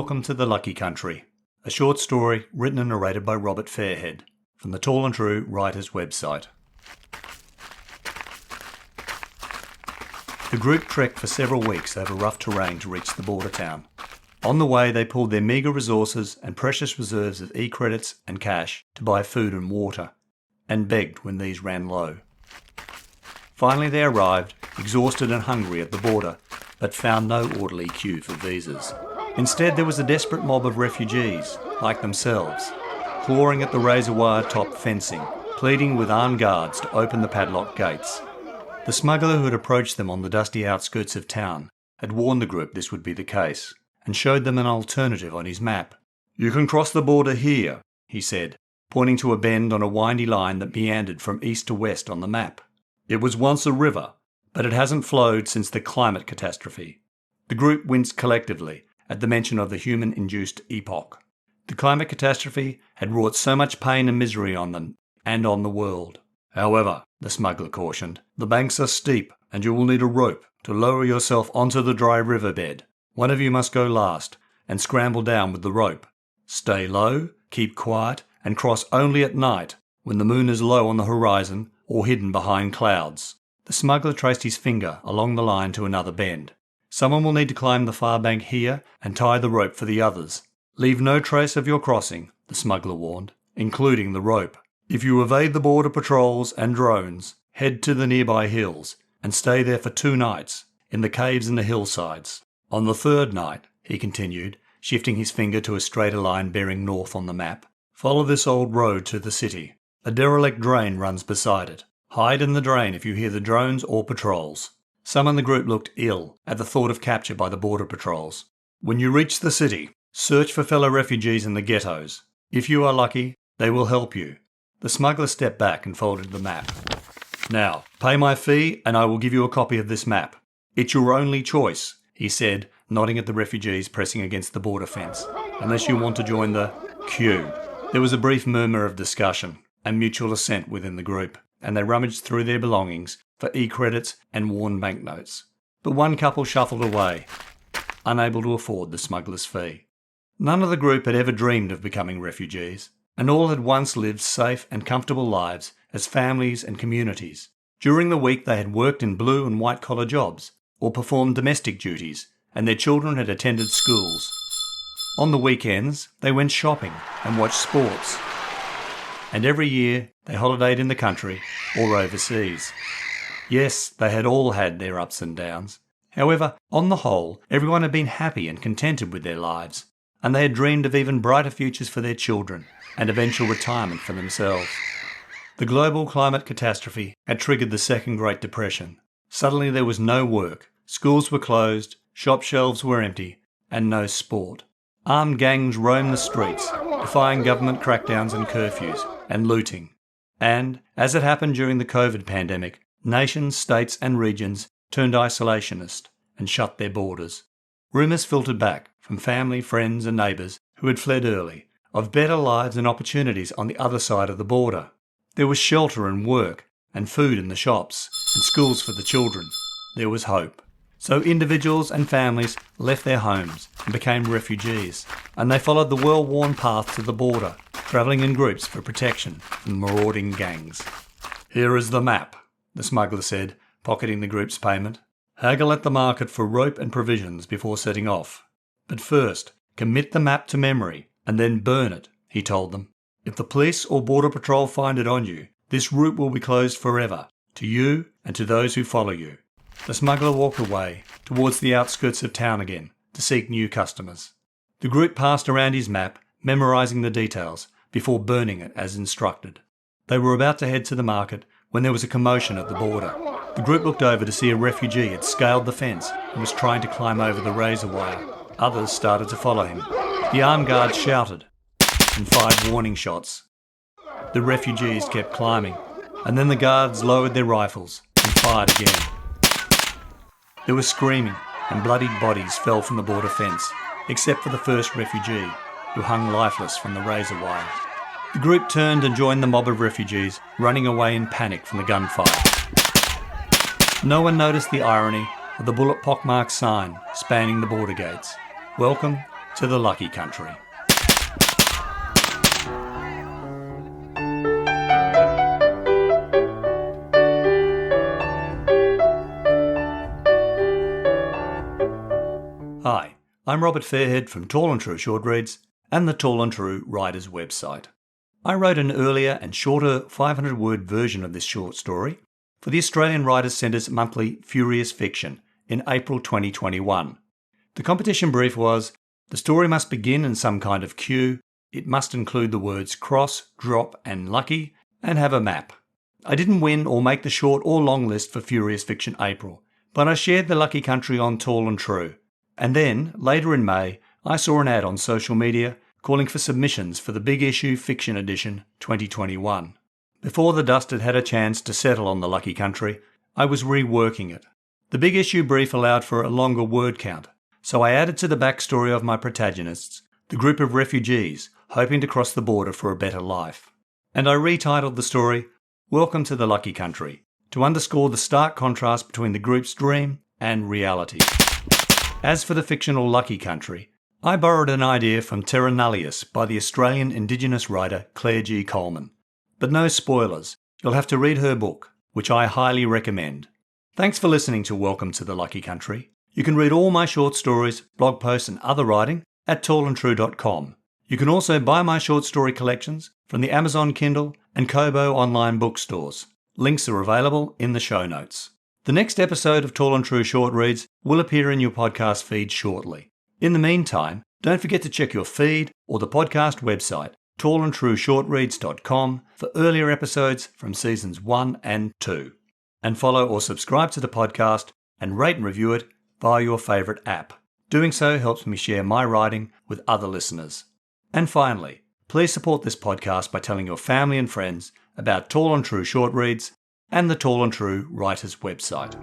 Welcome to the Lucky Country, a short story written and narrated by Robert Fairhead from the Tall and True Writers website. The group trekked for several weeks over rough terrain to reach the border town. On the way, they pulled their meagre resources and precious reserves of e-credits and cash to buy food and water, and begged when these ran low. Finally they arrived, exhausted and hungry, at the border, but found no orderly queue for visas. Instead, there was a desperate mob of refugees, like themselves, clawing at the razor wire top fencing, pleading with armed guards to open the padlocked gates. The smuggler who had approached them on the dusty outskirts of town had warned the group this would be the case, and showed them an alternative on his map. "You can cross the border here," he said, pointing to a bend on a windy line that meandered from east to west on the map. "It was once a river, but it hasn't flowed since the climate catastrophe." The group winced collectively at the mention of the human-induced epoch. The climate catastrophe had wrought so much pain and misery on them and on the world. "However," the smuggler cautioned, "the banks are steep and you will need a rope to lower yourself onto the dry riverbed. One of you must go last and scramble down with the rope. Stay low, keep quiet, and cross only at night when the moon is low on the horizon or hidden behind clouds." The smuggler traced his finger along the line to another bend. "Someone will need to climb the far bank here and tie the rope for the others. Leave no trace of your crossing," the smuggler warned, "including the rope. If you evade the border patrols and drones, head to the nearby hills and stay there for 2 nights, in the caves and the hillsides. On the 3rd night," he continued, shifting his finger to a straighter line bearing north on the map, "follow this old road to the city. A derelict drain runs beside it. Hide in the drain if you hear the drones or patrols." Some in the group looked ill at the thought of capture by the border patrols. "When you reach the city, search for fellow refugees in the ghettos. If you are lucky, they will help you." The smuggler stepped back and folded the map. "Now, pay my fee and I will give you a copy of this map. It's your only choice," he said, nodding at the refugees pressing against the border fence, "unless you want to join the queue." There was a brief murmur of discussion and mutual assent within the group, and they rummaged through their belongings for e-credits and worn banknotes. But one couple shuffled away, unable to afford the smuggler's fee. None of the group had ever dreamed of becoming refugees, and all had once lived safe and comfortable lives as families and communities. During the week they had worked in blue and white collar jobs, or performed domestic duties, and their children had attended schools. On the weekends they went shopping and watched sports, and every year they holidayed in the country or overseas. Yes, they had all had their ups and downs. However, on the whole, everyone had been happy and contented with their lives, and they had dreamed of even brighter futures for their children and eventual retirement for themselves. The global climate catastrophe had triggered the Second Great Depression. Suddenly there was no work, schools were closed, shop shelves were empty, and no sport. Armed gangs roamed the streets, defying government crackdowns and curfews, and looting. And, as it happened during the COVID pandemic, nations, states and regions turned isolationist and shut their borders. Rumours filtered back from family, friends and neighbours who had fled early, of better lives and opportunities on the other side of the border. There was shelter and work, and food in the shops, and schools for the children. There was hope. So individuals and families left their homes and became refugees, and they followed the well-worn path to the border, travelling in groups for protection from marauding gangs. "Here is the map," the smuggler said, pocketing the group's payment. "Haggle at the market for rope and provisions before setting off. But first, commit the map to memory and then burn it," he told them. "If the police or border patrol find it on you, this route will be closed forever, to you and to those who follow you." The smuggler walked away towards the outskirts of town again to seek new customers. The group passed around his map, memorising the details, before burning it as instructed. They were about to head to the market when there was a commotion at the border. The group looked over to see a refugee had scaled the fence and was trying to climb over the razor wire. Others started to follow him. The armed guards shouted and fired warning shots. The refugees kept climbing, and then the guards lowered their rifles and fired again. There was screaming, and bloodied bodies fell from the border fence, except for the first refugee, who hung lifeless from the razor wire. The group turned and joined the mob of refugees, running away in panic from the gunfire. No one noticed the irony of the bullet pockmarked sign spanning the border gates. "Welcome to the Lucky Country. Hi, I'm Robert Fairhead from Tall and True Short Reads and the Tall and True Writers website. I wrote an earlier and shorter 500-word version of this short story for the Australian Writers Centre's monthly Furious Fiction in April 2021. The competition brief was, the story must begin in some kind of cue, it must include the words cross, drop and lucky, and have a map. I didn't win or make the short or long list for Furious Fiction April, but I shared the Lucky Country on Tall and True. And then, later in May, I saw an ad on social media calling for submissions for the Big Issue Fiction Edition 2021. Before the dust had had a chance to settle on the Lucky Country, I was reworking it. The Big Issue brief allowed for a longer word count, so I added to the backstory of my protagonists, the group of refugees hoping to cross the border for a better life. And I retitled the story, Welcome to the Lucky Country, to underscore the stark contrast between the group's dream and reality. As for the fictional Lucky Country, I borrowed an idea from Terra Nullius by the Australian Indigenous writer Claire G. Coleman. But no spoilers, you'll have to read her book, which I highly recommend. Thanks for listening to Welcome to the Lucky Country. You can read all my short stories, blog posts and other writing at tallandtrue.com. You can also buy my short story collections from the Amazon Kindle and Kobo online bookstores. Links are available in the show notes. The next episode of Tall and True Short Reads will appear in your podcast feed shortly. In the meantime, don't forget to check your feed or the podcast website, tallandtrueshortreads.com, for earlier episodes from seasons 1 and 2. And follow or subscribe to the podcast and rate and review it via your favourite app. Doing so helps me share my writing with other listeners. And finally, please support this podcast by telling your family and friends about Tall and True Short Reads and the Tall and True Writers website.